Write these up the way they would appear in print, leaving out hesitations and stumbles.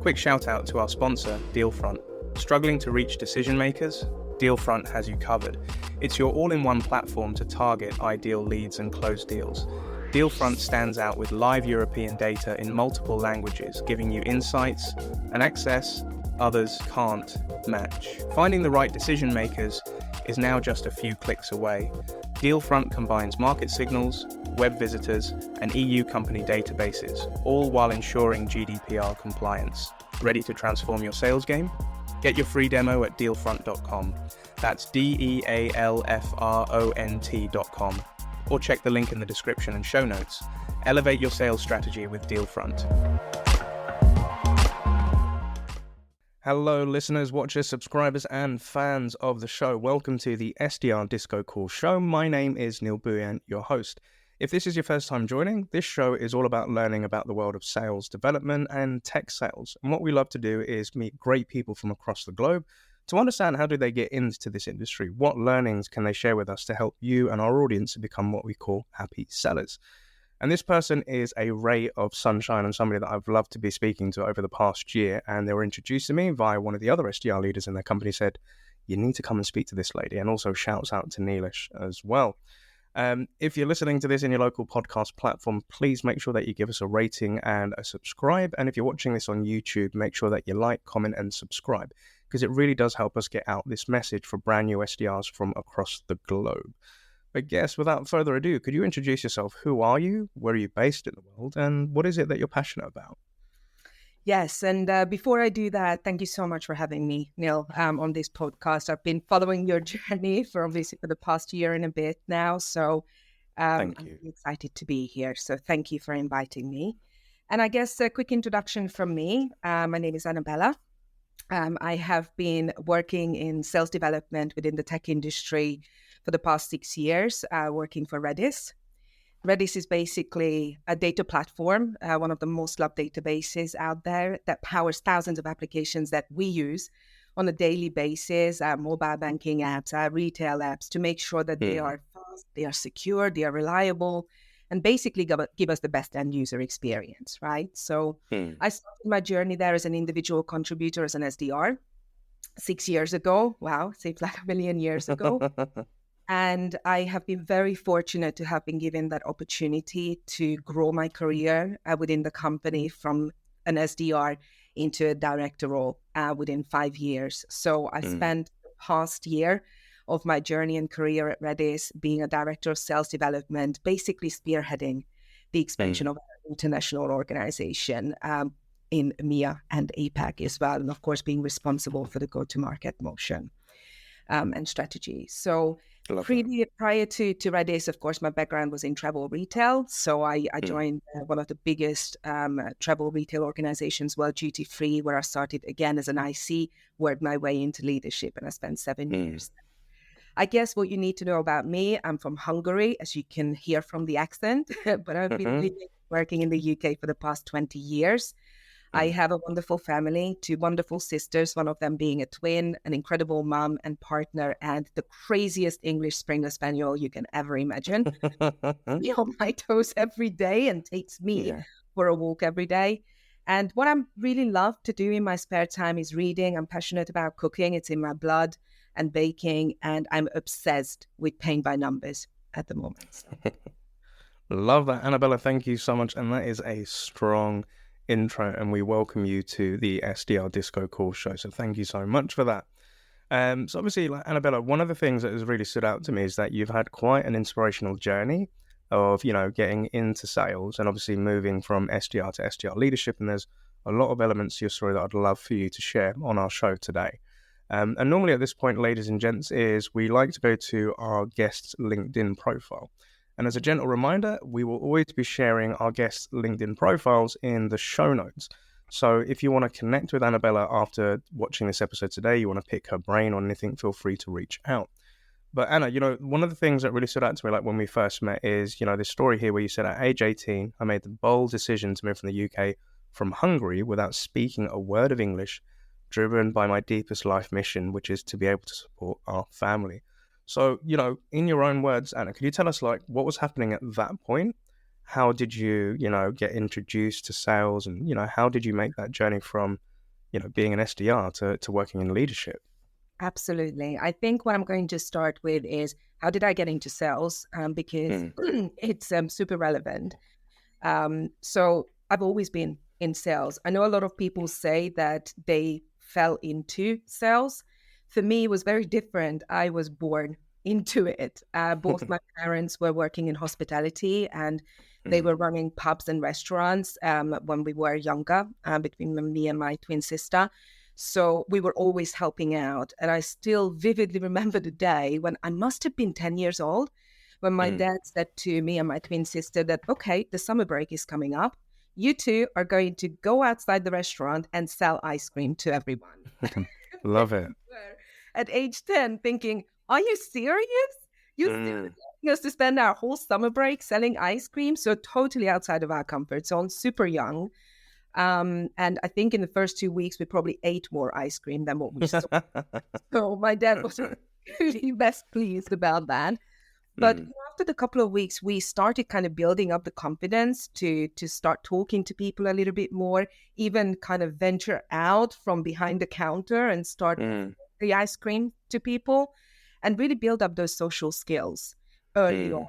Quick shout out to our sponsor, Dealfront. Struggling to reach decision makers? Dealfront has you covered. It's your all-in-one platform to target ideal leads and close deals. Dealfront stands out with live European data in multiple languages, giving you insights and access others can't match. Finding the right decision makers is now just a few clicks away. Dealfront combines market signals, web visitors, and EU company databases, all while ensuring GDPR compliance. Ready to transform your sales game? Get your free demo at dealfront.com. That's DEALFRONT.com. Or check the link in the description and show notes. Elevate your sales strategy with Dealfront. Hello, listeners, watchers, subscribers, and fans of the show. Welcome to the SDR DiscoCall show. My name is Neil Buyan, your host. If this is your first time joining, this show is all about learning about the world of sales development and tech sales. And what we love to do is meet great people from across the globe to understand how do they get into this industry, what learnings can they share with us to help you and our audience to become what we call happy sellers. And this person is a ray of sunshine and somebody that I've loved to be speaking to over the past year. And they were introduced to me via one of the other SDR leaders in their company, said, you need to come and speak to this lady. And also shouts out to Neelish as well. If you're listening to this in your local podcast platform, please make sure that you give us a rating and a subscribe. And if you're watching this on YouTube, make sure that you like, comment, and subscribe, because it really does help us get out this message for brand new SDRs from across the globe. But guess, without further ado, could you introduce yourself? Who are you? Where are you based in the world? And what is it that you're passionate about? Yes, and before I do that, thank you so much for having me, Neil, on this podcast. I've been following your journey for the past year and a bit now, so I'm really excited to be here. So thank you for inviting me. And I guess a quick introduction from me. My name is Annabella. I have been working in sales development within the tech industry for the past 6 years, working for Redis. Redis is basically a data platform, one of the most loved databases out there that powers thousands of applications that we use on a daily basis, mobile banking apps, retail apps, to make sure that they are fast, they are secure, they are reliable, and basically give us the best end user experience, right? So I started my journey there as an individual contributor, as an SDR 6 years ago. Wow, seems like a million years ago. And I have been very fortunate to have been given that opportunity to grow my career within the company from an SDR into a director role within 5 years. So I spent the past year of my journey and career at Redis being a director of sales development, basically spearheading the expansion of our international organization in EMEA and APAC as well. And of course, being responsible for the go-to-market motion and strategy. So prior to Redis, of course, my background was in travel retail. So I joined one of the biggest travel retail organizations, World Duty Free, where I started again as an IC, worked my way into leadership, and I spent 7 years. I guess what you need to know about me, I'm from Hungary, as you can hear from the accent, but I've been working in the UK for the past 20 years. I have a wonderful family, 2 wonderful sisters, one of them being a twin, an incredible mom and partner, and the craziest English Springer Spaniel you can ever imagine. Me on my toes every day and takes me for a walk every day. And what I really love to do in my spare time is reading. I'm passionate about cooking. It's in my blood, and baking, and I'm obsessed with paint by numbers at the moment. Love that, Annabella. Thank you so much. And that is a strong intro, and we welcome you to the SDR DiscoCall show. So thank you so much for that. So obviously, like Annabella, one of the things that has really stood out to me is that you've had quite an inspirational journey of, getting into sales and obviously moving from SDR to SDR leadership. And there's a lot of elements to your story that I'd love for you to share on our show today. And normally at this point, ladies and gents, is we like to go to our guest's LinkedIn profile. And as a gentle reminder, we will always be sharing our guests' LinkedIn profiles in the show notes. So if you want to connect with Annabella after watching this episode today, you want to pick her brain on anything, feel free to reach out. But Anna, one of the things that really stood out to me, like when we first met, is, this story here where you said at age 18, I made the bold decision to move from the UK from Hungary without speaking a word of English, driven by my deepest life mission, which is to be able to support our family. So, in your own words, Anna, could you tell us what was happening at that point? How did you, get introduced to sales, and, how did you make that journey from being an SDR to working in leadership? Absolutely. I think what I'm going to start with is how did I get into sales? Because it's super relevant. So I've always been in sales. I know a lot of people say that they fell into sales. For me, it was very different. I was born into it. Both my parents were working in hospitality, and they were running pubs and restaurants when we were younger, between me and my twin sister. So we were always helping out. And I still vividly remember the day when I must have been 10 years old, when my dad said to me and my twin sister that, okay, the summer break is coming up. You two are going to go outside the restaurant and sell ice cream to everyone. Love it. At age 10, thinking, are you serious? You're serious asking us to spend our whole summer break selling ice cream? So totally outside of our comfort zone, super young. And I think in the first 2 weeks, we probably ate more ice cream than what we saw. So my dad was really best pleased about that. But after the couple of weeks, we started kind of building up the confidence to start talking to people a little bit more, even kind of venture out from behind the counter and start the ice cream to people and really build up those social skills early on.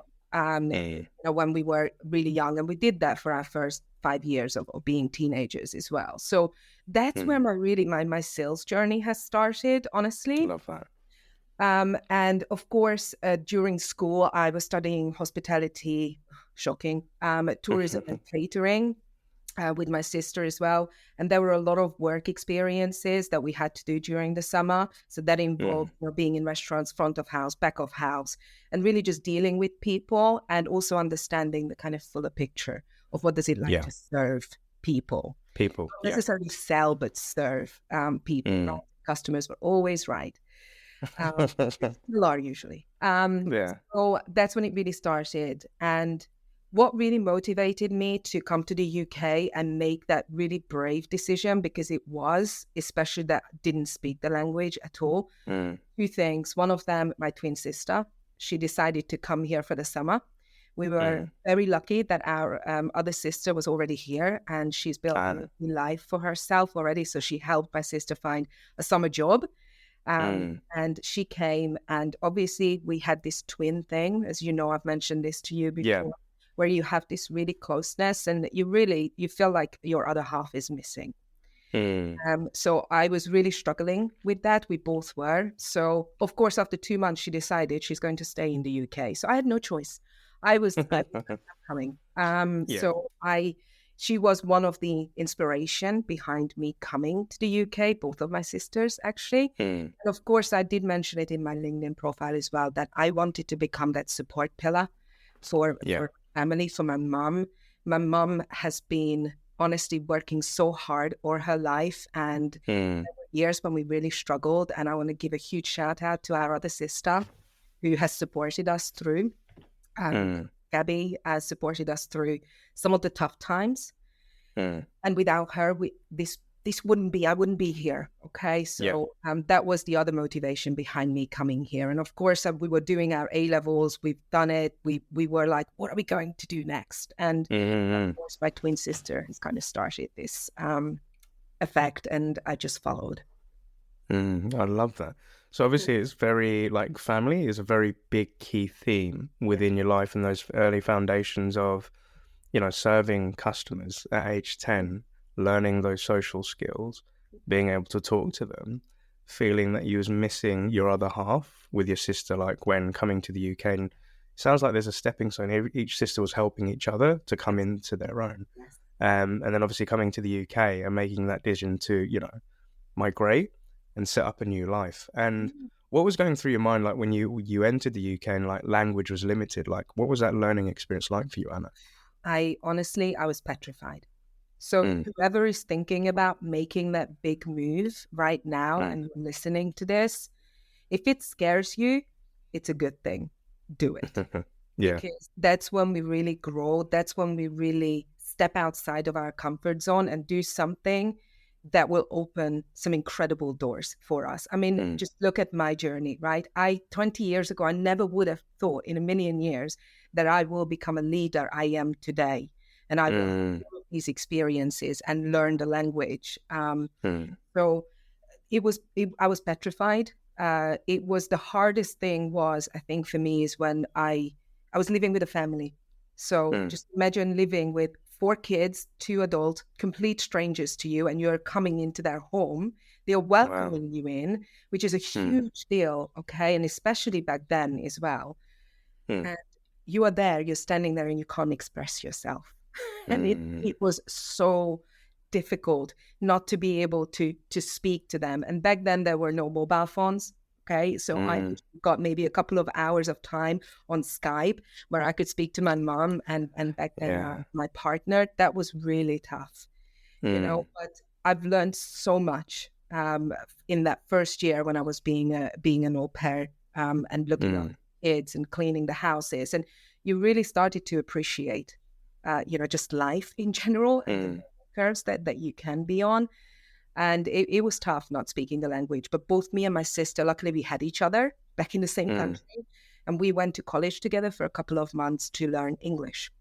When we were really young. And we did that for our first 5 years of being teenagers as well. So that's where my sales journey has started, honestly. Love that. And of course, during school, I was studying hospitality, shocking, tourism and catering with my sister as well. And there were a lot of work experiences that we had to do during the summer. So that involved being in restaurants, front of house, back of house, and really just dealing with people and also understanding the kind of fuller picture of what does it like to serve people. Not necessarily sell, but serve people. Not customers were always right. Still are usually. So that's when it really started. And what really motivated me to come to the UK and make that really brave decision, because it was, especially that I didn't speak the language at all. Two things. One of them, my twin sister, she decided to come here for the summer. We were very lucky that our other sister was already here, and she's built a life for herself already. So she helped my sister find a summer job. And she came, and obviously we had this twin thing, as you know, I've mentioned this to you before, where you have this really closeness and you feel like your other half is missing. So I was really struggling with that. We both were. So of course, after 2 months, she decided she's going to stay in the UK. So I had no choice. I was coming. So she was one of the inspiration behind me coming to the UK, both of my sisters, actually. And of course, I did mention it in my LinkedIn profile as well, that I wanted to become that support pillar for family, for my mom. My mom has been honestly working so hard all her life, and there were years when we really struggled. And I want to give a huge shout out to our other sister who has supported us through. Gabby has supported us through some of the tough times. And without her, this wouldn't be, I wouldn't be here. Okay. So that was the other motivation behind me coming here. And of course, we were doing our A-levels. We've done it. We were like, what are we going to do next? And of course, my twin sister has kind of started this effect, and I just followed. I love that. So obviously it's very, like, family is a very big key theme within your life, and those early foundations of, serving customers at age 10, learning those social skills, being able to talk to them, feeling that you was missing your other half with your sister, like when coming to the UK. And it sounds like there's a stepping stone. Each sister was helping each other to come into their own. And then obviously coming to the UK and making that decision to, migrate and set up a new life. And what was going through your mind, like when you entered the UK and like language was limited? Like, what was that learning experience like for you, Anna? I was petrified. So whoever is thinking about making that big move right now and listening to this, if it scares you, it's a good thing. Do it. Because that's when we really grow. That's when we really step outside of our comfort zone and do something that will open some incredible doors for us. I mean, just look at my journey, right? 20 years ago, I never would have thought in a million years that I will become a leader I am today. And I will have these experiences and learn the language. So I was petrified. It was the hardest thing was, I think for me, is when I was living with a family. So just imagine living with 4 kids, 2 adults, complete strangers to you, and you're coming into their home. They're welcoming you in, which is a huge deal, okay? And especially back then as well. And you are there, you're standing there and you can't express yourself. And it was so difficult not to be able to speak to them. And back then there were no mobile phones. Okay, so I got maybe a couple of hours of time on Skype where I could speak to my mom and back then my partner. That was really tough, you know. But I've learned so much in that first year when I was being an au pair and looking after kids and cleaning the houses, and you really started to appreciate, you know, just life in general and the curves that you can be on. And it was tough not speaking the language, but both me and my sister, luckily we had each other back in the same country, and we went to college together for a couple of months to learn English.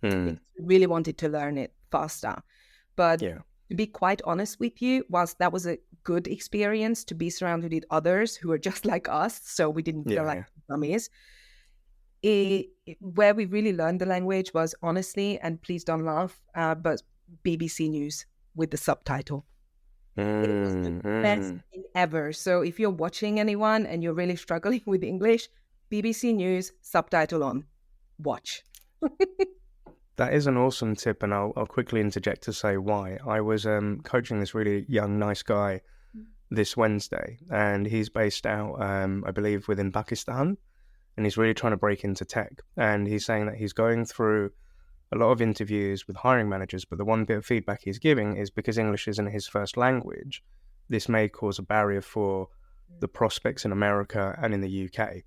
We really wanted to learn it faster. But to be quite honest with you, whilst that was a good experience to be surrounded with others who are just like us, so we didn't feel like dummies, where we really learned the language was, honestly, and please don't laugh, but BBC News with the subtitle. It was the best thing ever. So if you're watching anyone and you're really struggling with English, BBC News, subtitle on, watch. That is an awesome tip, and I'll quickly interject to say why. I was coaching this really young, nice guy this Wednesday, and he's based out, I believe, within Pakistan, and he's really trying to break into tech. And he's saying that he's going through a lot of interviews with hiring managers, but the one bit of feedback he's giving is because English isn't his first language, this may cause a barrier for the prospects in America and in the UK.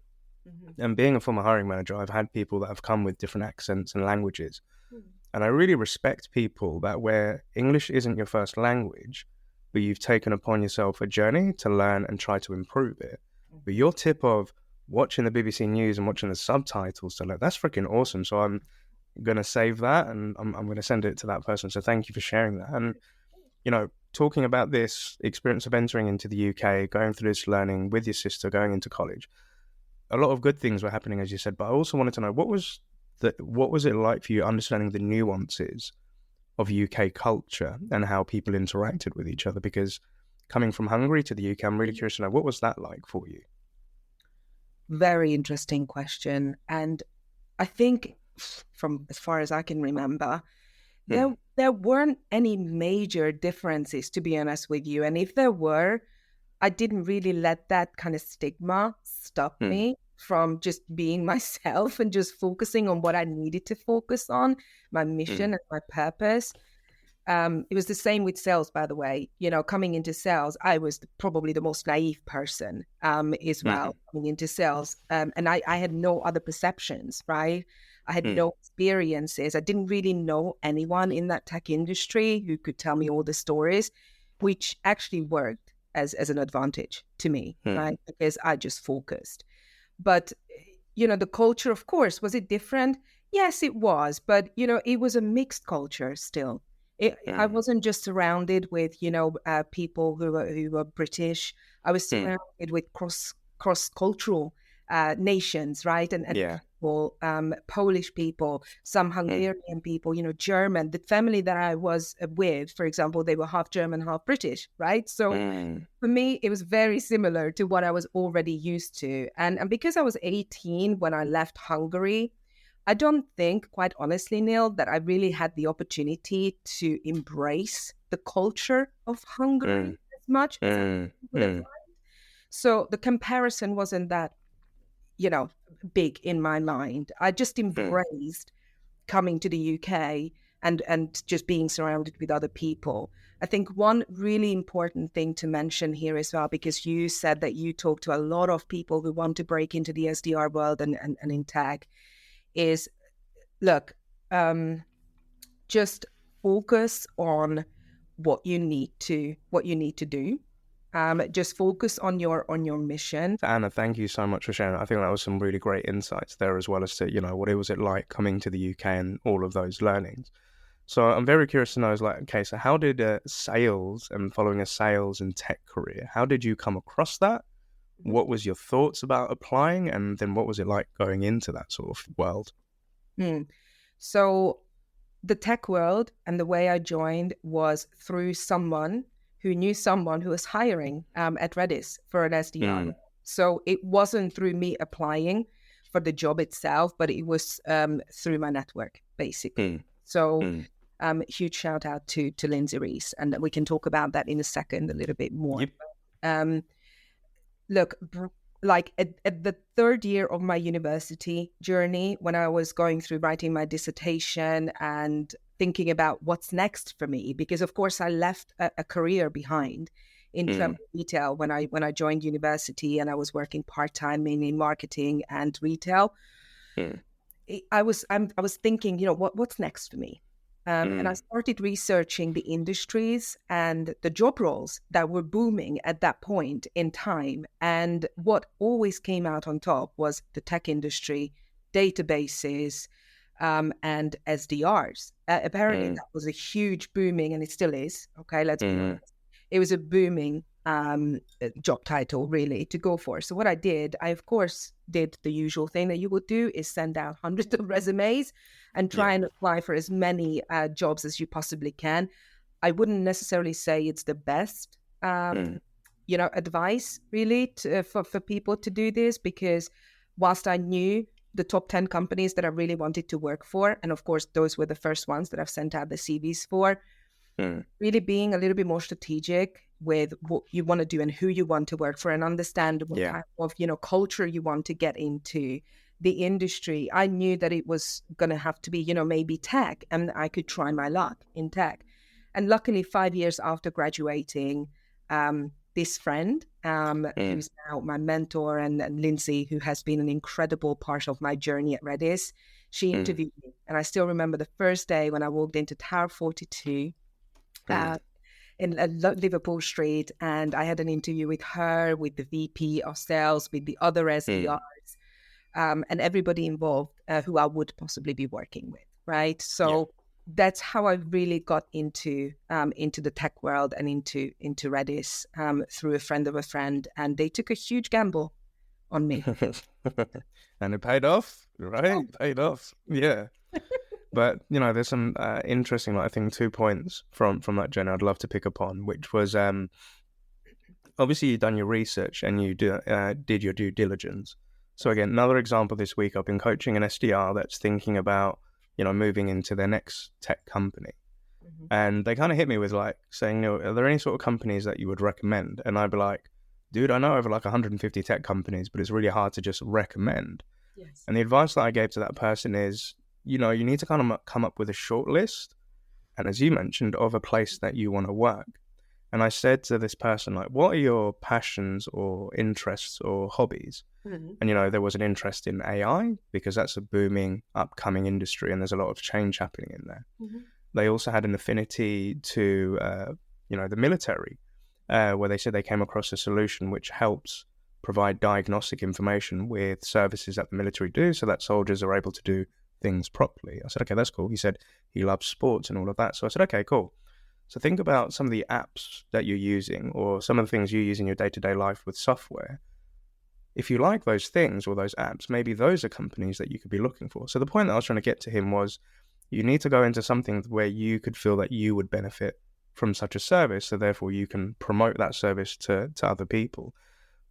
And being a former hiring manager, I've had people that have come with different accents and languages. And I really respect people that where English isn't your first language, but you've taken upon yourself a journey to learn and try to improve it. But your tip of watching the BBC News and watching the subtitles, so that's freaking awesome. So I'm going to save that, and I'm going to send it to that person. So thank you for sharing that. And, you know, talking about this experience of entering into the UK, going through this learning with your sister, going into college, a lot of good things were happening, as you said, but I also wanted to know, what was it like for you understanding the nuances of UK culture and how people interacted with each other? Because coming from Hungary to the UK, I'm really curious to know, what was that like for you? Very interesting question. And I think from as far as I can remember, there weren't any major differences, to be honest with you. And if there were, I didn't really let that kind of stigma stop me from just being myself and just focusing on what I needed to focus on, my mission and my purpose. It was the same with sales, by the way. You know, coming into sales, I was probably the most naive person as well, coming into sales. And I had no other perceptions, right? I had no experiences. I didn't really know anyone in that tech industry who could tell me all the stories, which actually worked as an advantage to me, right? Because I just focused. But, you know, the culture, of course, was it different? Yes, it was. But, you know, it was a mixed culture still. I wasn't just surrounded with, you know, people who were British. I was surrounded with cross-cultural nations, right? And people, Polish people, some Hungarian people, you know, German. The family that I was with, for example, they were half German, half British, right? So for me, it was very similar to what I was already used to. And because I was 18 when I left Hungary, I don't think, quite honestly, Neil, that I really had the opportunity to embrace the culture of Hungary as much as I would have liked. So the comparison wasn't that, you know, big in my mind. I just embraced coming to the UK and just being surrounded with other people. I think one really important thing to mention here as well, because you said that you talk to a lot of people who want to break into the SDR world and in tech, is, look, just focus on what you need to do. Just focus on your mission. Anna, thank you so much for sharing. I think that was some really great insights there, as well as to, you know, what was it like coming to the UK and all of those learnings. So I'm very curious to know, is like, okay, so how did sales and following a sales and tech career, how did you come across that? What was your thoughts about applying? And then what was it like going into that sort of world? So the tech world and the way I joined was through someone who knew someone who was hiring at Redis for an SDR. So it wasn't through me applying for the job itself, but it was through my network, basically. So huge shout out to Lindsay Reese, and we can talk about that in a second a little bit more. Yep. Look, like at the third year of my university journey, when I was going through writing my dissertation and thinking about what's next for me, because of course I left a career behind in travel retail when I joined university, and I was working part-time mainly in marketing and retail. I was thinking, what's next for me? And I started researching the industries and the job roles that were booming at that point in time. And what always came out on top was the tech industry, databases, and SDRs. Apparently, that was a huge booming, and it still is. Okay, let's be honest. It was a booming job title, really, to go for. So what I did, I of course did the usual thing that you would do, is send out hundreds of resumes and try and apply for as many jobs as you possibly can. I wouldn't necessarily say it's the best, advice really for people to do this, because whilst I knew the top 10 companies that I really wanted to work for, and of course those were the first ones that I've sent out the CVs for, really being a little bit more strategic with what you want to do and who you want to work for, and understand what kind of culture you want to get into, the industry. I knew that it was going to have to be maybe tech, and I could try my luck in tech. And luckily 5 years after graduating, this friend who's now my mentor, and Lindsay, who has been an incredible part of my journey at Redis, she interviewed me. And I still remember the first day when I walked into Tower 42 in Liverpool Street, and I had an interview with her, with the VP of sales, with the other SDRs, and everybody involved who I would possibly be working with, right? So that's how I really got into the tech world and into Redis through a friend of a friend, and they took a huge gamble on me. And it paid off, right? Oh. Paid off, yeah. But, there's some interesting, I think, 2 points from that journey I'd love to pick up on, which was, obviously you've done your research and you did your due diligence. So again, another example this week, I've been coaching an SDR that's thinking about, moving into their next tech company. And they kind of hit me with saying, are there any sort of companies that you would recommend? And I'd be like, dude, I know over 150 tech companies, but it's really hard to just recommend. Yes. And the advice that I gave to that person is, you need to kind of come up with a short list, and as you mentioned, of a place that you want to work. And I said to this person, what are your passions or interests or hobbies? And, there was an interest in AI, because that's a booming, upcoming industry, and there's a lot of change happening in there. They also had an affinity to, the military, where they said they came across a solution which helps provide diagnostic information with services that the military do, so that soldiers are able to do things properly. I said, okay, that's cool. He said he loves sports and all of that. So I said, okay, cool. So think about some of the apps that you're using, or some of the things you use in your day-to-day life with software. If you like those things or those apps, maybe those are companies that you could be looking for. So the point that I was trying to get to him was, you need to go into something where you could feel that you would benefit from such a service, so therefore you can promote that service to other people.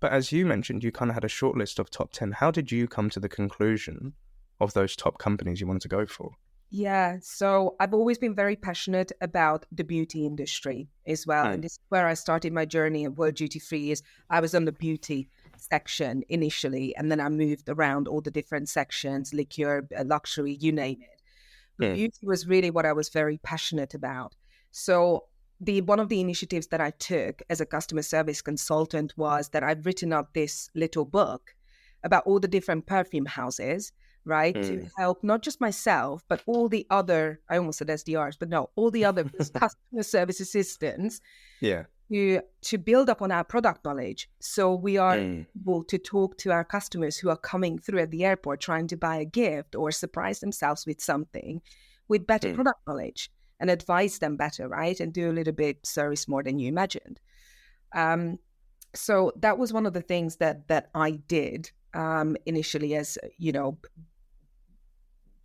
But as you mentioned, you kind of had a short list of top 10. How did you come to the conclusion of those top companies you wanted to go for? Yeah, so I've always been very passionate about the beauty industry as well. And this is where I started my journey at World Duty Free. Is I was on the beauty section initially, and then I moved around all the different sections, liquor, luxury, you name it. But beauty was really what I was very passionate about. So one of the initiatives that I took as a customer service consultant was that I've written up this little book about all the different perfume houses, right? To help not just myself, but all the other, I almost said SDRs, but no, all the other customer service assistants to build up on our product knowledge. So we are able to talk to our customers who are coming through at the airport trying to buy a gift or surprise themselves with something with better product knowledge. and advise them better, right? And do a little bit service more than you imagined. So that was one of the things that I did initially, as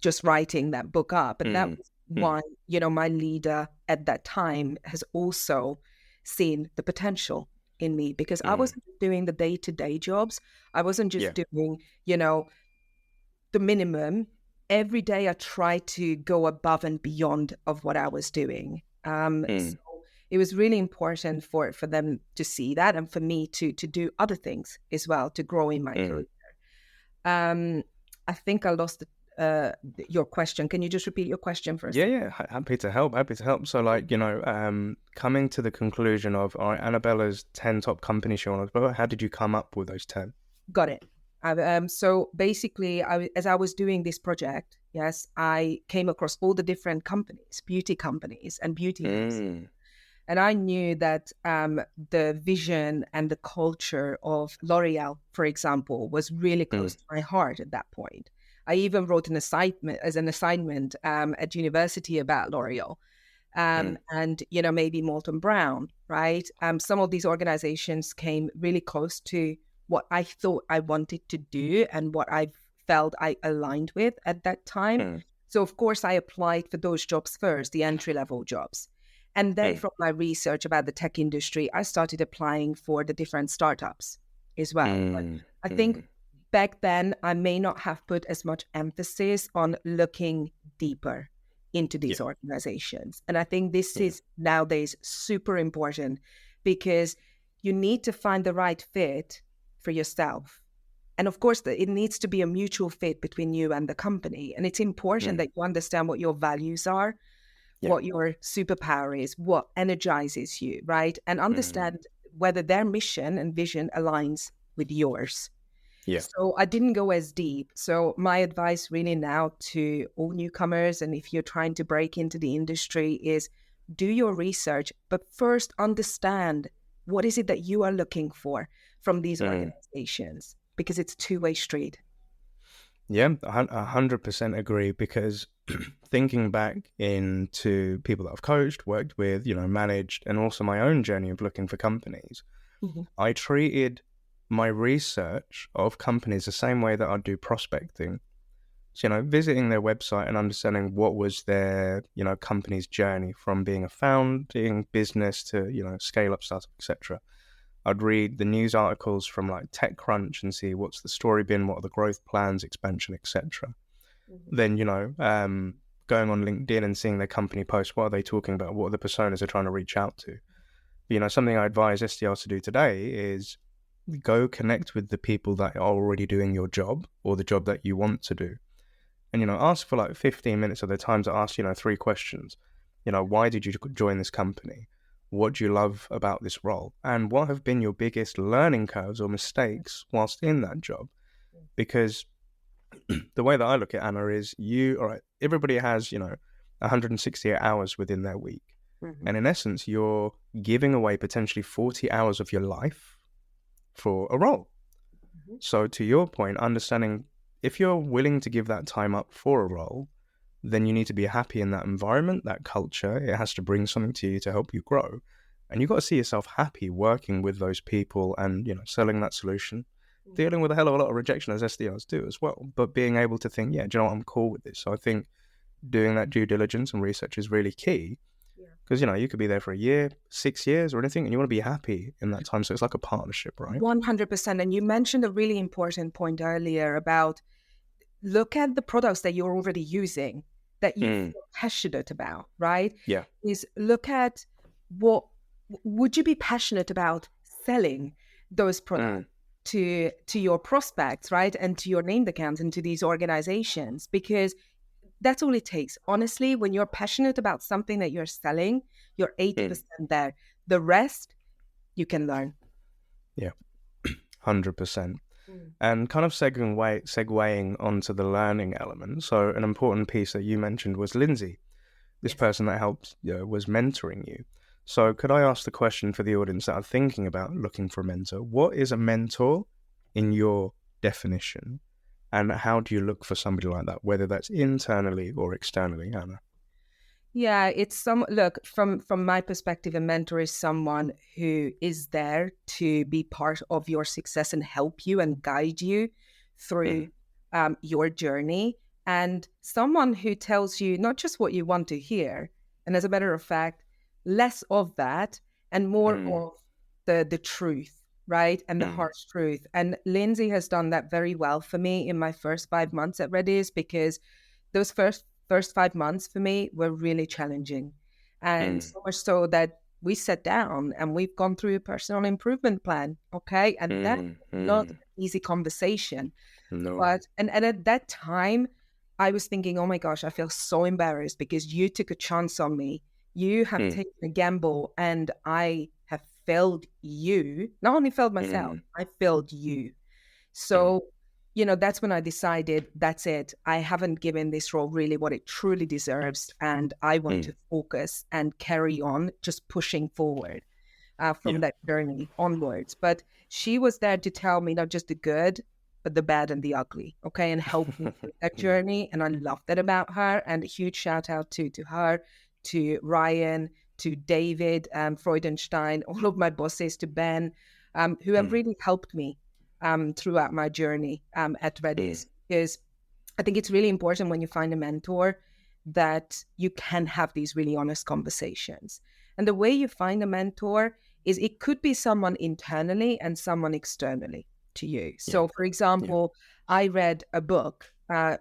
just writing that book up. And that was why, my leader at that time has also seen the potential in me, because I wasn't doing the day-to-day jobs. I wasn't just doing, the minimum. Every day I tried to go above and beyond of what I was doing. So it was really important for them to see that, and for me to do other things as well, to grow in my career. I think I lost your question. Can you just repeat your question for a second? Yeah, happy to help. So coming to the conclusion of, all right, Annabella's 10 top companies she wants to build, how did you come up with those 10? Got it. So basically, as I was doing this project, I came across all the different companies, beauty companies and beauty houses. And I knew that the vision and the culture of L'Oreal, for example, was really close to my heart at that point. I even wrote an assignment at university about L'Oreal, and maybe Molton Brown, right? Some of these organizations came really close to what I thought I wanted to do and what I felt I aligned with at that time. So of course I applied for those jobs first, the entry-level jobs. And then from my research about the tech industry, I started applying for the different startups as well. But I think back then I may not have put as much emphasis on looking deeper into these organizations. And I think this is nowadays super important, because you need to find the right fit for yourself. And of course, it needs to be a mutual fit between you and the company. And it's important that you understand what your values are, what your superpower is, what energizes you, right? And understand whether their mission and vision aligns with yours. So I didn't go as deep. So my advice really now to all newcomers, and if you're trying to break into the industry, is do your research, but first understand what is it that you are looking for from these organizations, because it's a two-way street. Yeah, 100% agree, because thinking back into people that I've coached, worked with, managed, and also my own journey of looking for companies, I treated my research of companies the same way that I do prospecting. So, visiting their website and understanding what was their, company's journey from being a founding business to, scale up, startup, etc. I'd read the news articles from like TechCrunch and see what's the story been, what are the growth plans, expansion, etc. Then, going on LinkedIn and seeing their company posts, what are they talking about? What are the personas they're trying to reach out to? Something I advise SDRs to do today is go connect with the people that are already doing your job or the job that you want to do. And, ask for like 15 minutes of their time to ask, 3 questions. Why did you join this company? What do you love about this role? And what have been your biggest learning curves or mistakes whilst in that job? Because the way that I look at Anna is everybody has, 168 hours within their week. And in essence, you're giving away potentially 40 hours of your life for a role. So to your point, understanding if you're willing to give that time up for a role, then you need to be happy in that environment, that culture. It has to bring something to you to help you grow. And you've got to see yourself happy working with those people and, selling that solution, dealing with a hell of a lot of rejection as SDRs do as well, but being able to think, do you know what, I'm cool with this. So I think doing that due diligence and research is really key, because, you could be there for a year, 6 years or anything, and you want to be happy in that time. So it's like a partnership, right? 100%. And you mentioned a really important point earlier about look at the products that you're already using that you feel passionate about, right? Yeah. Is look at what would you be passionate about selling those products to your prospects, right? And to your named accounts and to these organizations, because that's all it takes. Honestly, when you're passionate about something that you're selling, you're 80% there. The rest, you can learn. Yeah, 100%. And kind of segueing onto the learning element. So an important piece that you mentioned was Lindsay, this person that helped, was mentoring you. So could I ask the question for the audience that are thinking about looking for a mentor? What is a mentor in your definition? And how do you look for somebody like that, whether that's internally or externally, Anna? Yeah, look, from my perspective, a mentor is someone who is there to be part of your success and help you and guide you through your journey, and someone who tells you not just what you want to hear, and as a matter of fact, less of that and more of the truth, right? And the harsh truth. And Lindsay has done that very well for me in my first 5 months at Redis, because those first 5 months for me were really challenging. And so much so that we sat down and we've gone through a personal improvement plan. Okay. And that's not an easy conversation. No. But and at that time, I was thinking, oh my gosh, I feel so embarrassed because you took a chance on me. You have taken a gamble and I have failed you. Not only failed myself, I failed you. So that's when I decided, that's it. I haven't given this role really what it truly deserves. And I want to focus and carry on just pushing forward from that journey onwards. But she was there to tell me not just the good, but the bad and the ugly. Okay. And help me through that journey. And I love that about her. And a huge shout out to her, to Ryan, to David, Freudenstein, all of my bosses, to Ben, who have really helped me throughout my journey at Redis, because I think it's really important when you find a mentor that you can have these really honest conversations. And the way you find a mentor is it could be someone internally and someone externally to you. So, for example, I read a book a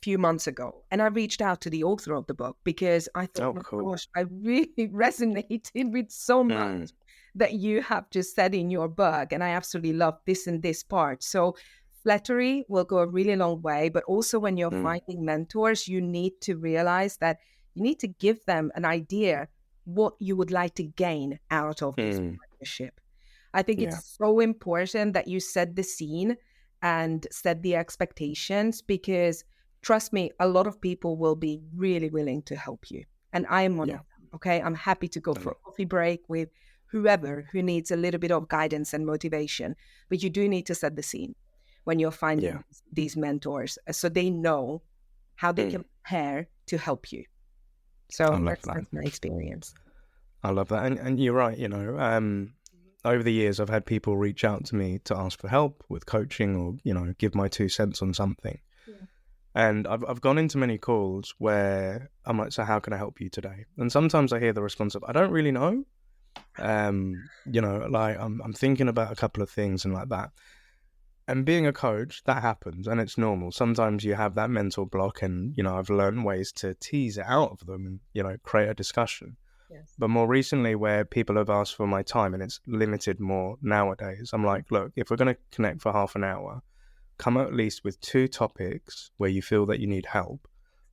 few months ago, and I reached out to the author of the book because I thought, gosh, I really resonated with so much that you have just said in your book, and I absolutely love this and this part. So flattery will go a really long way, but also when you're finding mentors, you need to realize that you need to give them an idea what you would like to gain out of this partnership. I think it's so important that you set the scene and set the expectations, because trust me, a lot of people will be really willing to help you. And I am one of them, okay? I'm happy to go for a coffee break with whoever who needs a little bit of guidance and motivation. But you do need to set the scene when you're finding these mentors, so they know how they can prepare to help you. So that's my experience. I love that. And you're right, over the years, I've had people reach out to me to ask for help with coaching or, give my 2 cents on something. Yeah. And I've gone into many calls where I'm like, so how can I help you today? And sometimes I hear the response of, I don't really know. Like I'm thinking about a couple of things and like that. And being a coach, that happens and it's normal. Sometimes you have that mental block and, I've learned ways to tease it out of them and, create a discussion. Yes. But more recently, where people have asked for my time and it's limited more nowadays, I'm like, look, if we're going to connect for half an hour, come at least with 2 topics where you feel that you need help,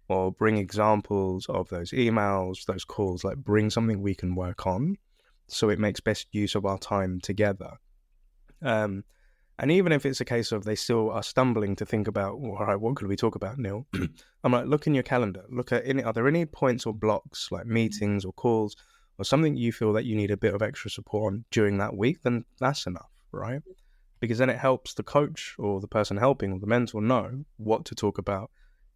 or bring examples of those emails, those calls, like bring something we can work on so it makes best use of our time together. And even if it's a case of they still are stumbling to think about, all right, what could we talk about, Neil? I'm like, look in your calendar. Look at are there any points or blocks, like meetings or calls, or something you feel that you need a bit of extra support on during that week? Then that's enough, right? Because then it helps the coach or the person helping or the mentor know what to talk about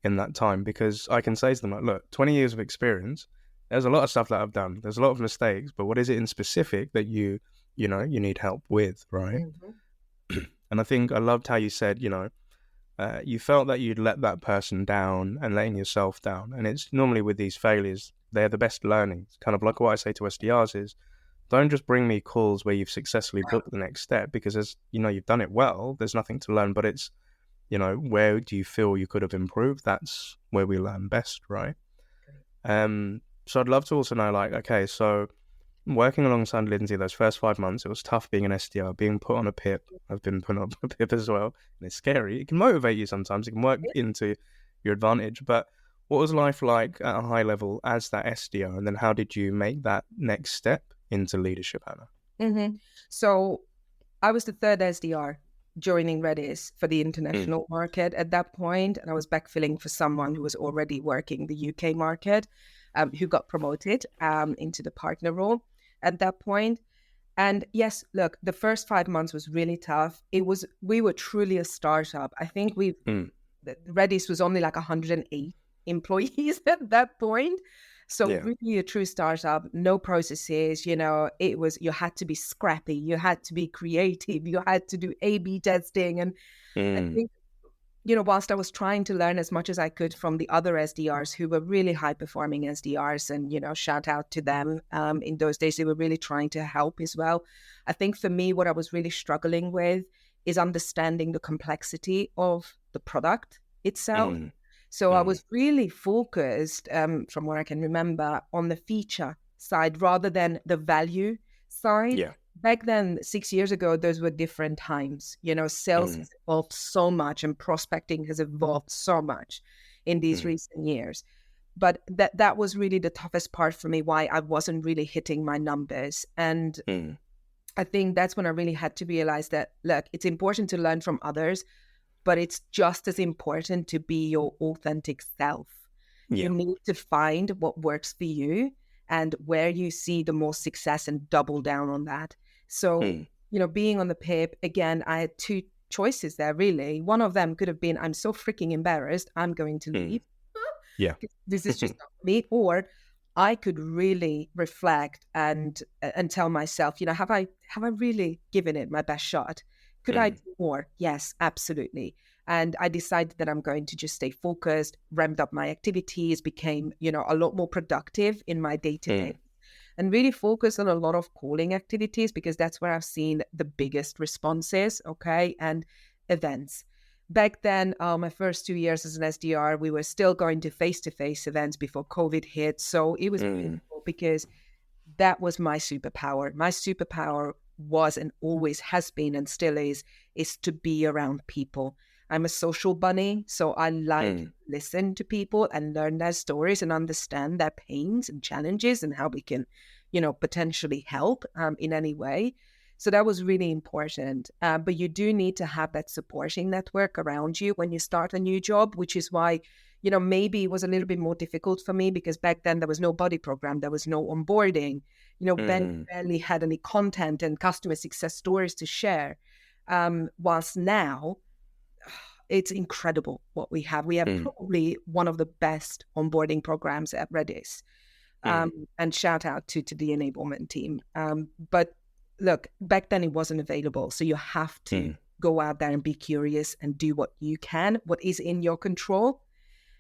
in that time. Because I can say to them, like, look, 20 years of experience, there's a lot of stuff that I've done. There's a lot of mistakes, but what is it in specific that you need help with, right? And I think I loved how you said, you felt that you'd let that person down and letting yourself down. And it's normally with these failures, they're the best learnings. Kind of like what I say to SDRs is, don't just bring me calls where you've successfully booked the next step, because as you've done it well, there's nothing to learn, but it's, where do you feel you could have improved? That's where we learn best, right? So I'd love to also know, like, okay, so working alongside Lindsay those first 5 months, it was tough being an SDR, being put on a PIP. I've been put on a PIP as well, and it's scary. It can motivate you sometimes. It can work into your advantage. But what was life like at a high level as that SDR? And then how did you make that next step into leadership, Anna? So I was the 3rd SDR joining Redis for the international market at that point, and I was backfilling for someone who was already working the UK market, who got promoted into the partner role at that point. And yes, look, the first 5 months was really tough. We were truly a startup. I think Redis was only like 108 employees at that point. So really a true startup, no processes, you had to be scrappy, you had to be creative, you had to do A/B testing. And I think, whilst I was trying to learn as much as I could from the other SDRs who were really high performing SDRs, and, shout out to them. In those days, they were really trying to help as well. I think for me, what I was really struggling with is understanding the complexity of the product itself. So I was really focused, from what I can remember, on the feature side rather than the value side. Yeah. Back then, 6 years ago, those were different times. Sales has evolved so much and prospecting has evolved so much in these recent years. But that was really the toughest part for me, why I wasn't really hitting my numbers. And I think that's when I really had to realize that, look, it's important to learn from others, but it's just as important to be your authentic self. You need to find what works for you and where you see the most success and double down on that. So, being on the PIP, again, I had two choices there, really. One of them could have been, I'm so freaking embarrassed, I'm going to leave. This is just not me. Or I could really reflect and tell myself, have I really given it my best shot? Could I do more? Yes, absolutely. And I decided that I'm going to just stay focused, ramped up my activities, became, a lot more productive in my day-to-day, and really focus on a lot of calling activities, because that's where I've seen the biggest responses, and events. Back then, my first 2 years as an SDR, we were still going to face-to-face events before COVID hit. So it was beautiful, because that was my superpower. My superpower was and always has been and still is to be around people. I'm a social bunny, so I like to listen to people and learn their stories and understand their pains and challenges and how we can, potentially help in any way. So that was really important. But you do need to have that supporting network around you when you start a new job, which is why, maybe it was a little bit more difficult for me, because back then there was no buddy program, there was no onboarding. Ben barely had any content and customer success stories to share. Whilst now, it's incredible what we have. We have probably one of the best onboarding programs at Redis. And shout out to the enablement team. But look, back then it wasn't available. So you have to go out there and be curious and do what you can, what is in your control.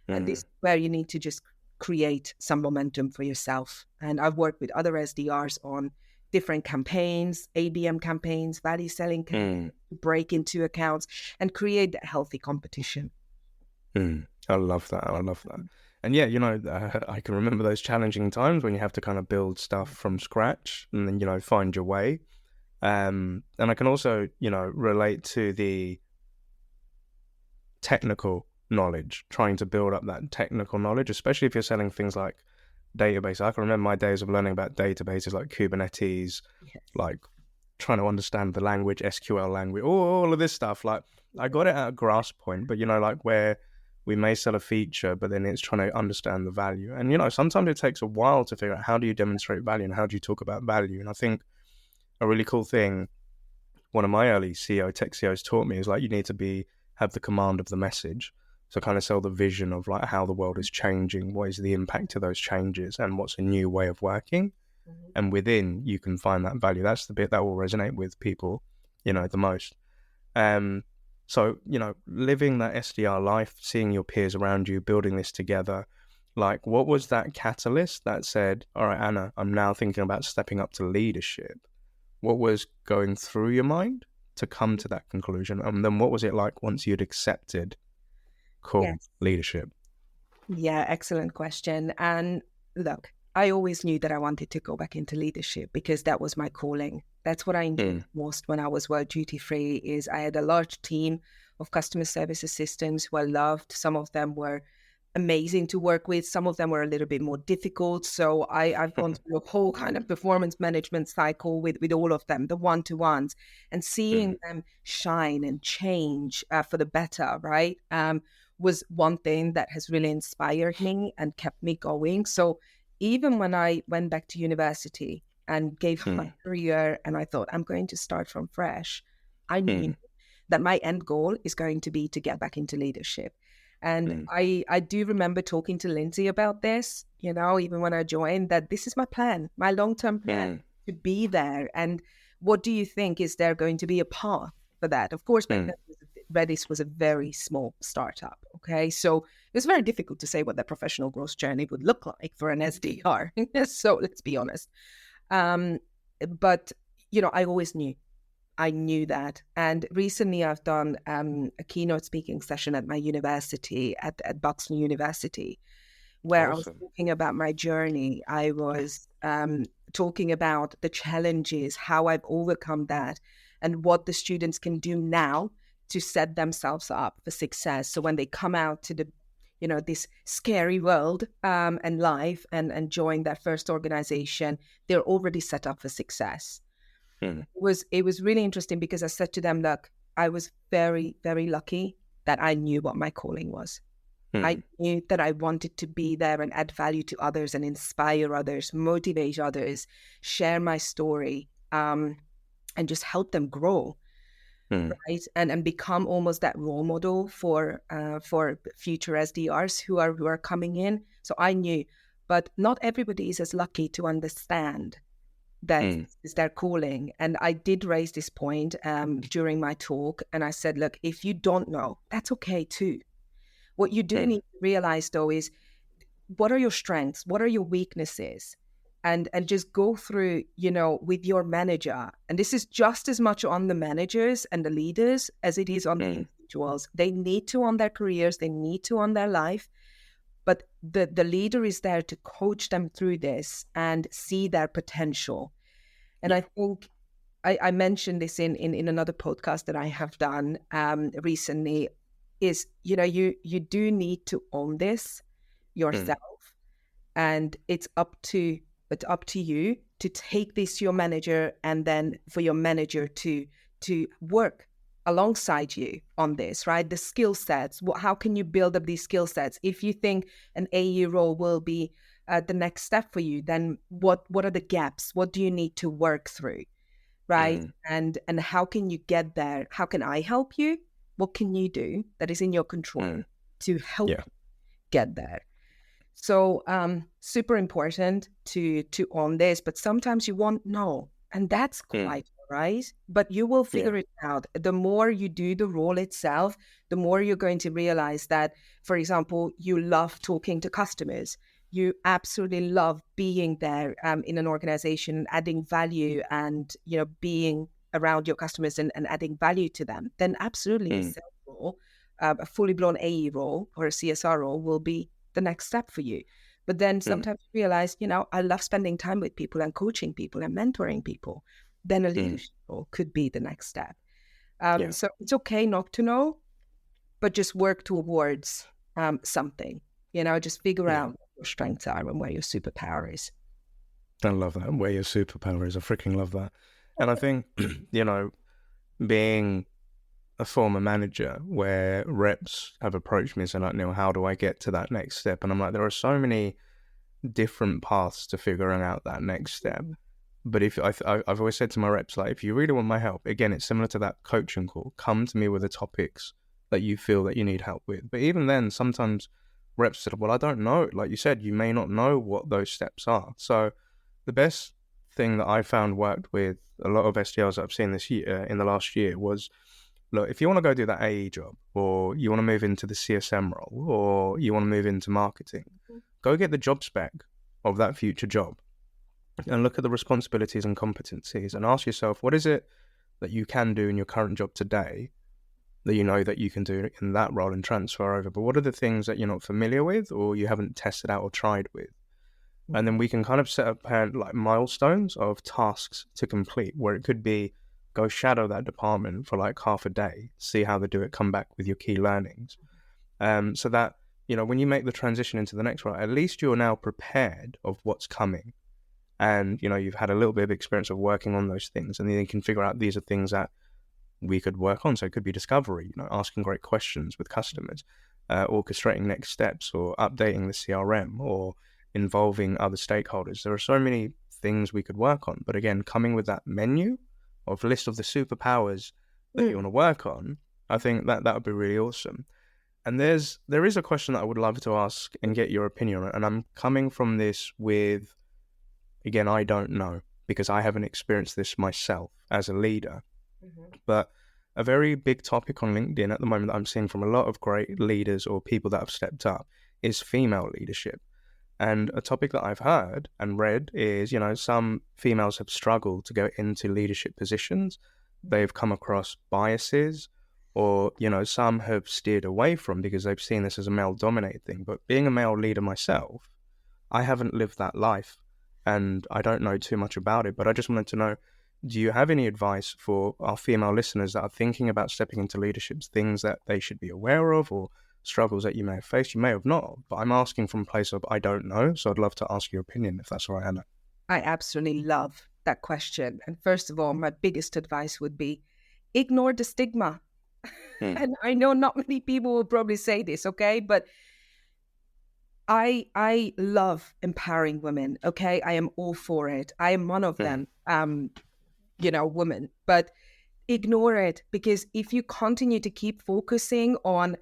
And this is where you need to just create some momentum for yourself. And I've worked with other SDRs on different campaigns, ABM campaigns, value selling campaigns, break into accounts and create that healthy competition. I love that. And yeah, I can remember those challenging times when you have to kind of build stuff from scratch and then, find your way. And I can also, relate to the technical knowledge, trying to build up that technical knowledge, especially if you're selling things like database. I can remember my days of learning about databases like Kubernetes, like trying to understand the language, SQL language, all of this stuff. Like I got it at a grasp point, but like where we may sell a feature, but then it's trying to understand the value. And sometimes it takes a while to figure out how do you demonstrate value and how do you talk about value. And I think a really cool thing, one of my early tech CEOs taught me is like you need to have the command of the message. So kind of sell the vision of like how the world is changing, what is the impact of those changes, and what's a new way of working. And within, you can find that value. That's the bit that will resonate with people, the most. So, living that SDR life, seeing your peers around you, building this together, like what was that catalyst that said, all right, Anna, I'm now thinking about stepping up to leadership? What was going through your mind to come to that conclusion? And then what was it like once you'd accepted leadership? Yeah, excellent question. And look, I always knew that I wanted to go back into leadership because that was my calling. That's what I enjoyed most when I was World Duty Free. Is I had a large team of customer service assistants who I loved. Some of them were amazing to work with. Some of them were a little bit more difficult. So I've gone through a whole kind of performance management cycle with all of them, the one-to-ones, and seeing them shine and change for the better, right? Was one thing that has really inspired me and kept me going. So even when I went back to university and gave my career and I thought I'm going to start from fresh, I knew that my end goal is going to be to get back into leadership. And I do remember talking to Lindsay about this, even when I joined, that this is my plan, my long-term plan to be there. And what do you think? Is there going to be a path for that? Of course, back then, Redis was a very small startup. Okay. So it was very difficult to say what the professional growth journey would look like for an SDR. So let's be honest. But, I always knew. I knew that. And recently I've done a keynote speaking session at my university, at Buxton University, where I was talking about my journey. I was talking about the challenges, how I've overcome that, and what the students can do now to set themselves up for success. So when they come out to the, this scary world and life and join their first organization, they're already set up for success. It was really interesting because I said to them, look, I was very, very lucky that I knew what my calling was. I knew that I wanted to be there and add value to others and inspire others, motivate others, share my story, and just help them grow, right? And become almost that role model for future SDRs who are coming in. So I knew, but not everybody is as lucky to understand that is their calling. And I did raise this point during my talk, and I said, look, if you don't know, that's okay too. What you do need to realize, though, is what are your strengths? What are your weaknesses? And just go through, with your manager. And this is just as much on the managers and the leaders as it is on the individuals. They need to on their careers. They need to on their life. But the leader is there to coach them through this and see their potential. And I think I mentioned this in another podcast that I have done recently, is, you do need to own this yourself. And it's up to you to take this to your manager, and then for your manager to work alongside you on this, right? The skill sets. How can you build up these skill sets? If you think an AE role will be the next step for you, then what are the gaps? What do you need to work through, right? And how can you get there? How can I help you? What can you do that is in your control to help you get there? So super important to own this, but sometimes you won't know, and that's quite right. But you will figure it out. The more you do the role itself, the more you're going to realize that, for example, you love talking to customers. You absolutely love being there in an organization, adding value, and being around your customers and adding value to them. Then absolutely a sales role, a fully blown AE role or a CSR role will be the next step for you. But then sometimes you realize, I love spending time with people and coaching people and mentoring people. Then a leadership role could be the next step. So it's okay not to know, but just work towards something. Just figure out what your strengths are and where your superpower is. I love that. Where your superpower is. I freaking love that. And I think, being a former manager where reps have approached me and said, like, Neil, how do I get to that next step? And I'm like, there are so many different paths to figuring out that next step. But if I've always said to my reps, like, if you really want my help, again, it's similar to that coaching call. Come to me with the topics that you feel that you need help with. But even then, sometimes reps said, well, I don't know. Like you said, you may not know what those steps are. So the best thing that I found worked with a lot of SDRs that I've seen this year, in the last year, was, look, if you want to go do that AE job, or you want to move into the CSM role, or you want to move into marketing, go get the job spec of that future job and look at the responsibilities and competencies and ask yourself, what is it that you can do in your current job today that you know that you can do in that role and transfer over? But what are the things that you're not familiar with or you haven't tested out or tried with? And then we can kind of set up like milestones of tasks to complete, where it could be go shadow that department for like half a day, see how they do it, come back with your key learnings. So that, when you make the transition into the next role, at least you're now prepared of what's coming. And, you've had a little bit of experience of working on those things, and then you can figure out these are things that we could work on. So it could be discovery, asking great questions with customers, orchestrating next steps, or updating the CRM, or involving other stakeholders. There are so many things we could work on. But again, coming with that menu of list of the superpowers that you want to work on, I think that would be really awesome. And there is a question that I would love to ask and get your opinion on, and I'm coming from this with, again, I don't know, because I haven't experienced this myself as a leader. But a very big topic on LinkedIn at the moment that I'm seeing from a lot of great leaders or people that have stepped up is female leadership. And a topic that I've heard and read is, some females have struggled to go into leadership positions. They've come across biases, or, some have steered away from because they've seen this as a male-dominated thing. But being a male leader myself, I haven't lived that life, and I don't know too much about it. But I just wanted to know, do you have any advice for our female listeners that are thinking about stepping into leadership, things that they should be aware of, or struggles that you may have faced, you may have not? But I'm asking from a place of I don't know, so I'd love to ask your opinion, if that's all right, Anna. I absolutely love that question. And first of all, my biggest advice would be ignore the stigma. And I know not many people will probably say this, okay? But I love empowering women, okay? I am all for it. I am one of them, women. But ignore it, because if you continue to keep focusing on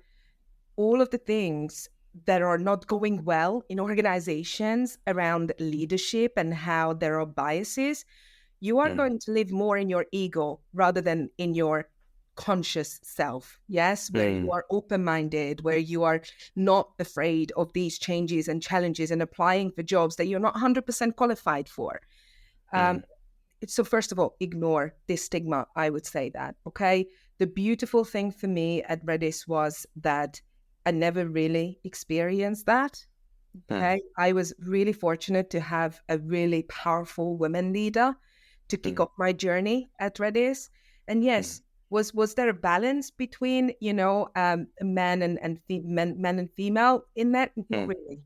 all of the things that are not going well in organizations around leadership and how there are biases, you are going to live more in your ego rather than in your conscious self, yes, where you are open-minded, where you are not afraid of these changes and challenges and applying for jobs that you're not 100% qualified for. So first of all, ignore this stigma, I would say that, okay? The beautiful thing for me at Redis was that I never really experienced that, okay? I was really fortunate to have a really powerful women leader to kick off my journey at Redis. And yes, was there a balance between, men and female in that? Not really,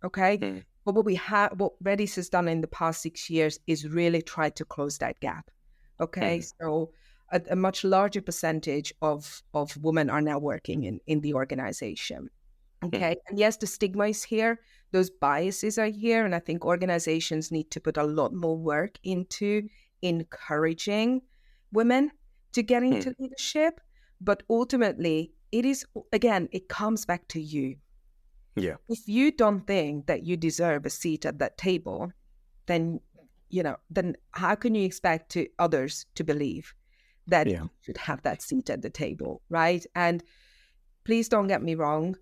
okay? But what Redis has done in the past 6 years is really try to close that gap, okay? So a much larger percentage of women are now working in the organization, okay? And yes, the stigma is here. Those biases are here. And I think organizations need to put a lot more work into encouraging women to get into leadership. But ultimately, it comes back to you. Yeah. If you don't think that you deserve a seat at that table, then how can you expect others to believe that you should have that seat at the table, right? And please don't get me wrong.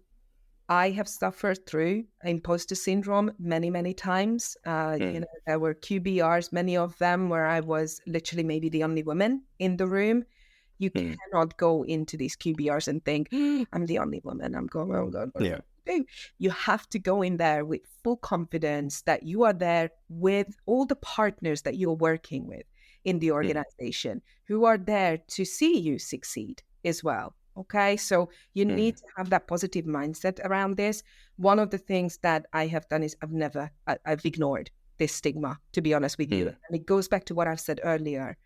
I have suffered through imposter syndrome many, many times. There were QBRs, many of them, where I was literally maybe the only woman in the room. You cannot go into these QBRs and think, I'm the only woman. I'm going, oh God. Yeah. You have to go in there with full confidence that you are there with all the partners that you're working with in the organization who are there to see you succeed as well. Okay, so you need to have that positive mindset around this. One of the things that I have done is I've ignored this stigma, to be honest with you. And it goes back to what I've said earlier.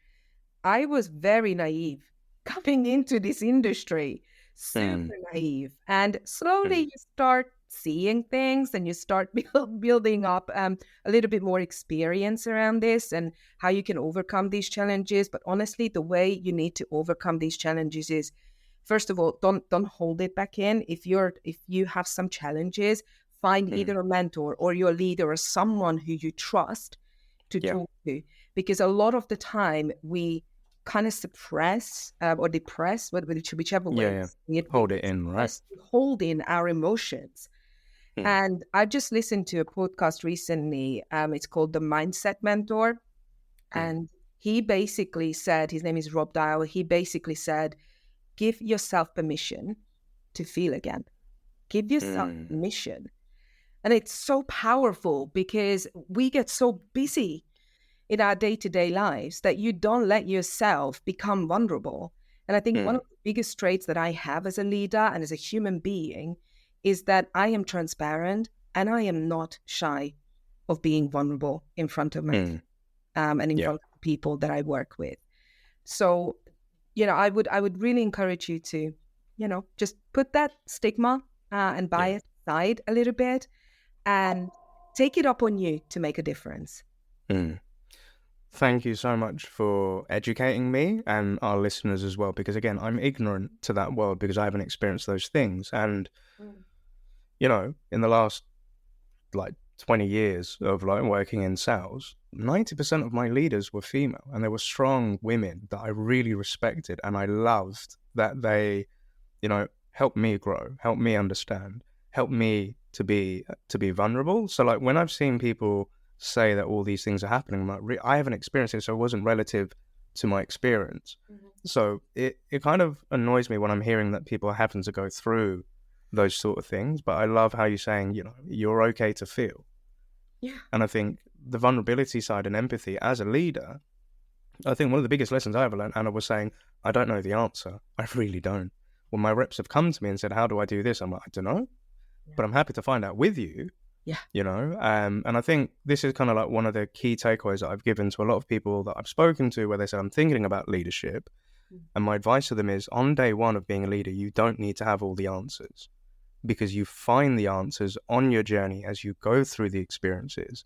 I was very naive coming into this industry, super naive. And slowly you start seeing things and you start building up a little bit more experience around this and how you can overcome these challenges. But honestly, the way you need to overcome these challenges is, first of all, don't hold it back in. If you have some challenges, find either a mentor or your leader or someone who you trust to talk to. Because a lot of the time we kind of suppress or depress, whichever way. Hold it in, right? Hold in our emotions. And I just listened to a podcast recently. It's called The Mindset Mentor. And he basically said, his name is Rob Dial, he basically said, give yourself permission to feel again. Give yourself permission. And it's so powerful because we get so busy in our day-to-day lives that you don't let yourself become vulnerable. And I think one of the biggest traits that I have as a leader and as a human being is that I am transparent and I am not shy of being vulnerable in front of me and in front of people that I work with. So, I would really encourage you to, just put that stigma and bias aside a little bit and take it up on you to make a difference. thank you so much for educating me and our listeners as well, because again, I'm ignorant to that world because I haven't experienced those things. And, you know, in the last like 20 years of like working in sales, 90% of my leaders were female, and they were strong women that I really respected. And I loved that they, you know, helped me grow, helped me understand, helped me to be vulnerable. So like when I've seen people say that all these things are happening, I'm like, I haven't experienced it, so it wasn't relative to my experience. So it kind of annoys me when I'm hearing that people are having to go through those sort of things. But I love how you're saying, you know, you're okay to feel. Yeah. And I think the vulnerability side and empathy as a leader, I think one of the biggest lessons I ever learned, Anna, was saying, I don't know the answer. I really don't. When my reps have come to me and said, how do I do this? I'm like, I don't know, but I'm happy to find out with you. Yeah. You know, and I think this is kind of like one of the key takeaways that I've given to a lot of people that I've spoken to, where they say, I'm thinking about leadership. And my advice to them is, on day one of being a leader, you don't need to have all the answers, because you find the answers on your journey as you go through the experiences.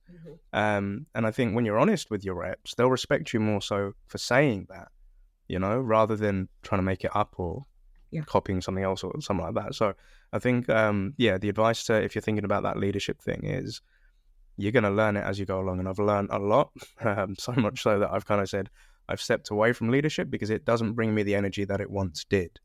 And I think when you're honest with your reps, they'll respect you more so for saying that, you know, rather than trying to make it up or copying something else or something like that. So I think, the advice to, if you're thinking about that leadership thing, is you're going to learn it as you go along. And I've learned a lot, so much so that I've kind of said I've stepped away from leadership because it doesn't bring me the energy that it once did,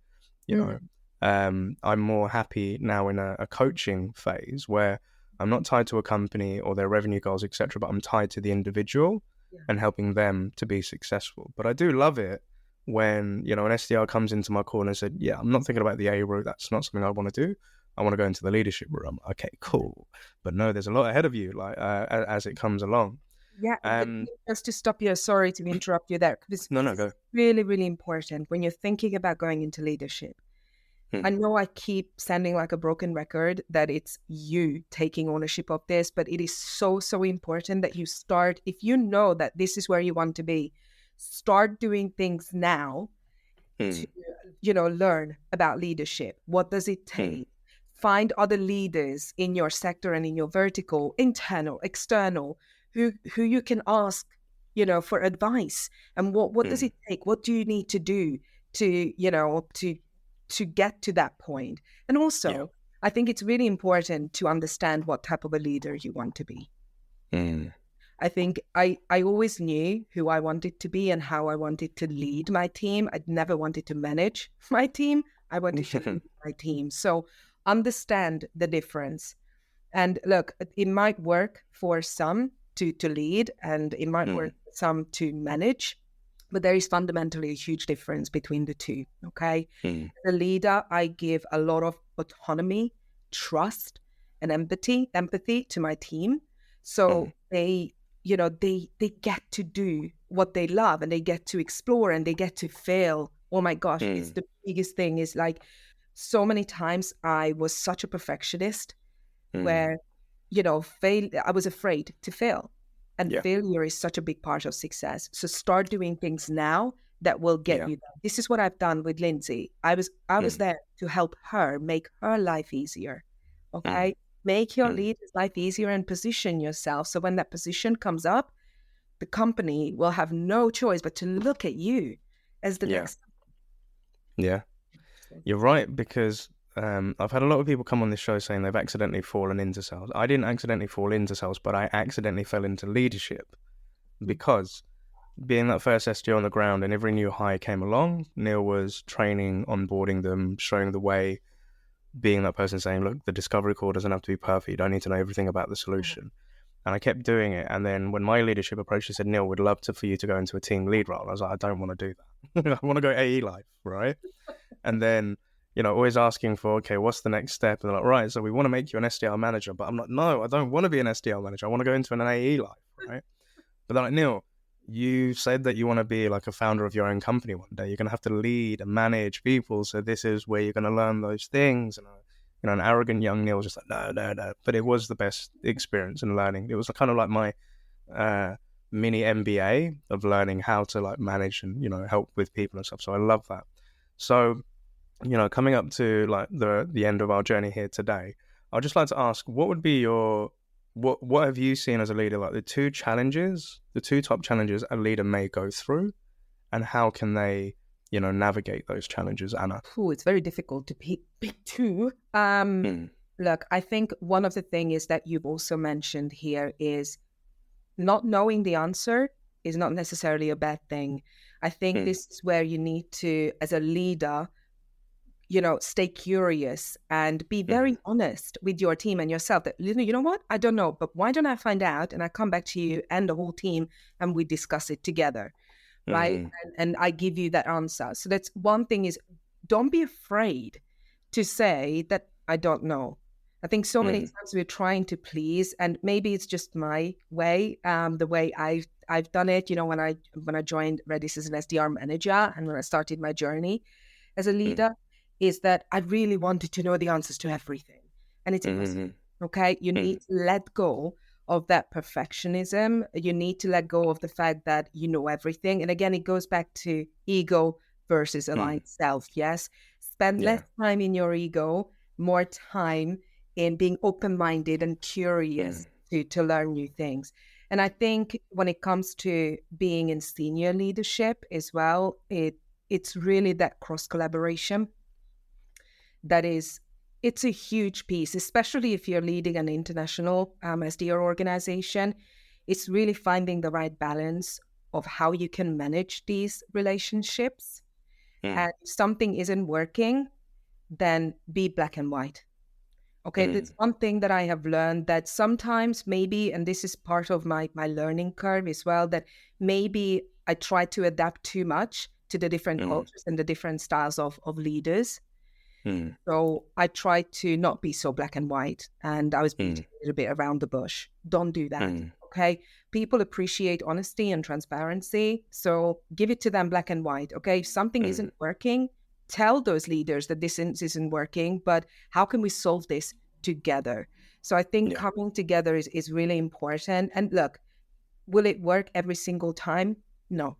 you know. I'm more happy now in a coaching phase where I'm not tied to a company or their revenue goals, etc., but I'm tied to the individual and helping them to be successful. But I do love it when, you know, an SDR comes into my corner and said, I'm not thinking about the A route. That's not something I want to do. I want to go into the leadership route. I'm like, okay, cool. But no, there's a lot ahead of you, like as it comes along. Just to stop you, sorry to interrupt you there. No, go. Really, really important when you're thinking about going into leadership. I know I keep sounding like a broken record that it's you taking ownership of this, but it is so, so important that you start, if you know that this is where you want to be, start doing things now to, you know, learn about leadership. What does it take? Find other leaders in your sector and in your vertical, internal, external, who you can ask, you know, for advice. And what does it take? What do you need to do to, you know, to get to that point? And also, I think it's really important to understand what type of a leader you want to be. I think I always knew who I wanted to be and how I wanted to lead my team. I'd never wanted to manage my team. I wanted to lead my team. So understand the difference. And look, it might work for some to lead, and it might work for some to manage. But there is fundamentally a huge difference between the two, okay? As a leader, I give a lot of autonomy, trust, and empathy to my team. So they, you know, they get to do what they love, and they get to explore, and they get to fail. Oh my gosh, it's the biggest thing. Is like, so many times I was such a perfectionist where, you know, I was afraid to fail. And failure is such a big part of success. So start doing things now that will get you there. This is what I've done with Lindsay. I was there to help her make her life easier. Okay? Make your leader's life easier and position yourself. So when that position comes up, the company will have no choice but to look at you as the next. Yeah. You're right, because I've had a lot of people come on this show saying they've accidentally fallen into sales. I didn't accidentally fall into sales, but I accidentally fell into leadership, because being that first SDR on the ground and every new hire came along, Neil was training, onboarding them, showing the way, being that person saying, look, the discovery call doesn't have to be perfect. You don't need to know everything about the solution. And I kept doing it. And then when my leadership approached, they said, Neil, we'd love for you to go into a team lead role. I was like, I don't want to do that. I want to go AE life, right? And then, you know, always asking for, okay, what's the next step? And they're like, right, so we want to make you an SDR manager. But I'm like, no, I don't want to be an SDR manager. I want to go into an AE life, right? But they're like, Neil, you said that you want to be like a founder of your own company one day. You're going to have to lead and manage people. So this is where you're going to learn those things. And, you know, an arrogant young Neil was just like, no. But it was the best experience in learning. It was kind of like my mini MBA of learning how to like manage and, you know, help with people and stuff. So I love that. So, you know, coming up to like the end of our journey here today, I'd just like to ask, what would be your what have you seen as a leader, like the two top challenges a leader may go through, and how can they, navigate those challenges, Anna? It's very difficult to pick two. Look, I think one of the things is that you've also mentioned here is not knowing the answer is not necessarily a bad thing. I think this is where you need to, as a leader, stay curious and be very honest with your team and yourself that, you know what, I don't know, but why don't I find out and I come back to you and the whole team and we discuss it together, right? And I give you that answer. So that's one thing, is don't be afraid to say that I don't know. I think so many times we're trying to please, and maybe it's just my way, the way I've done it. When I joined Redis as an SDR manager and when I started my journey as a leader, is that I really wanted to know the answers to everything, and it's impossible. Okay, you need to let go of that perfectionism. You need to let go of the fact that you know everything. And again, it goes back to ego versus aligned self. Yes, spend less time in your ego, more time in being open-minded and curious to learn new things. And I think when it comes to being in senior leadership as well, it's really that cross-collaboration it's a huge piece, especially if you're leading an international SDR organization. It's really finding the right balance of how you can manage these relationships. And if something isn't working, then be black and white. Okay, that's one thing that I have learned, that sometimes maybe, and this is part of my learning curve as well, that maybe I try to adapt too much to the different cultures and the different styles of leaders. So I try to not be so black and white, and I was beating a little bit around the bush. Don't do that, okay? People appreciate honesty and transparency, so give it to them black and white, okay? If something isn't working, tell those leaders that this isn't working, but how can we solve this together? So I think coming together is really important. And look, will it work every single time? No.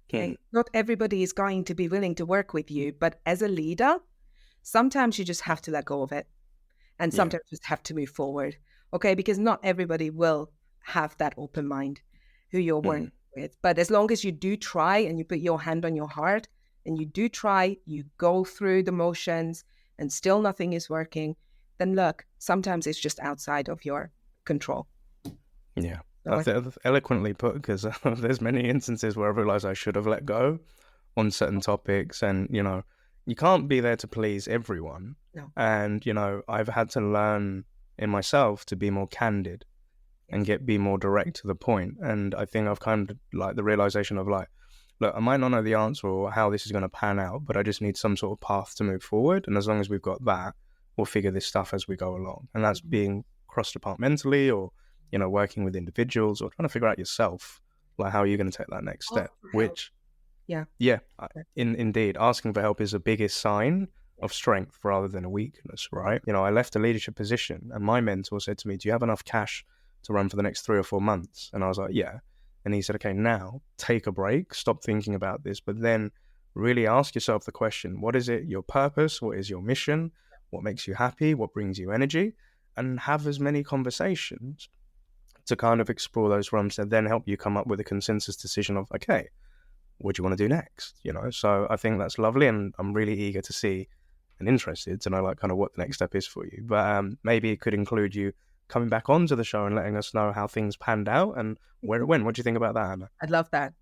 Okay? Not everybody is going to be willing to work with you, but as a leader, sometimes you just have to let go of it, and sometimes you just have to move forward, okay? Because not everybody will have that open mind who you're working with. But as long as you do try and you put your hand on your heart and you do try, you go through the motions and still nothing is working, then look, sometimes it's just outside of your control. Yeah, that's eloquently put, because there's many instances where I realize I should have let go on certain topics, and, you can't be there to please everyone. No. And, I've had to learn in myself to be more candid and be more direct to the point. And I think I've kind of like the realization of like, look, I might not know the answer or how this is going to pan out, but I just need some sort of path to move forward. And as long as we've got that, we'll figure this stuff as we go along. And that's being cross-departmentally, or, working with individuals, or trying to figure out yourself, like how you're going to take that next step, which... Indeed, asking for help is the biggest sign of strength rather than a weakness, right? I left a leadership position and my mentor said to me, do you have enough cash to run for the next 3 or 4 months? And I was like, yeah. And he said, okay, now take a break, stop thinking about this, but then really ask yourself the question, what is it, your purpose? What is your mission? What makes you happy? What brings you energy? And have as many conversations to kind of explore those realms that then help you come up with a consensus decision of, okay, what do you want to do next? So I think that's lovely, and I'm really eager to see and interested to know like kind of what the next step is for you. But maybe it could include you coming back onto the show and letting us know how things panned out and where it went. What do you think about that, Anna? I'd love that.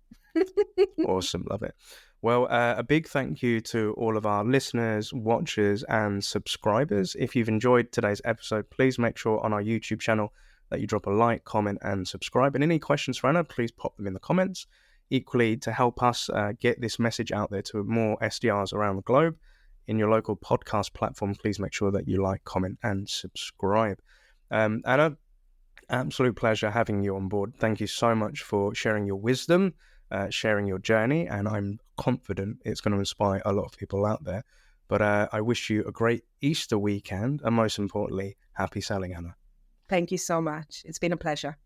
Awesome, love it. Well, a big thank you to all of our listeners, watchers, and subscribers. If you've enjoyed today's episode, please make sure on our YouTube channel that you drop a like, comment, and subscribe. And any questions for Anna, please pop them in the comments. Equally, to help us get this message out there to more SDRs around the globe, in your local podcast platform, please make sure that you like, comment, and subscribe. Anna, absolute pleasure having you on board. Thank you so much for sharing your wisdom, sharing your journey, and I'm confident it's going to inspire a lot of people out there. But I wish you a great Easter weekend, and most importantly, happy sailing, Anna. Thank you so much. It's been a pleasure.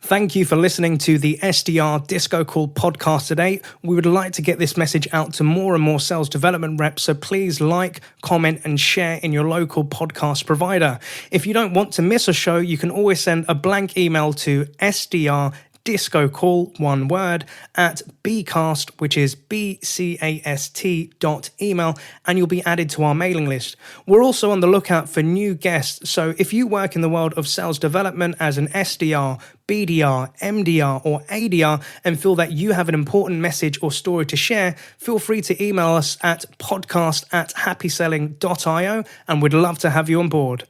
Thank you for listening to the SDR Disco Call podcast today. We would like to get this message out to more and more sales development reps, so please like, comment, and share in your local podcast provider. If you don't want to miss a show, you can always send a blank email to SDRDiscoCall, one word, at bcast, which is bcast.email, and you'll be added to our mailing list. We're also on the lookout for new guests, so if you work in the world of sales development as an SDR, BDR, MDR, or ADR, and feel that you have an important message or story to share, feel free to email us at podcast@happyselling.io, and we'd love to have you on board.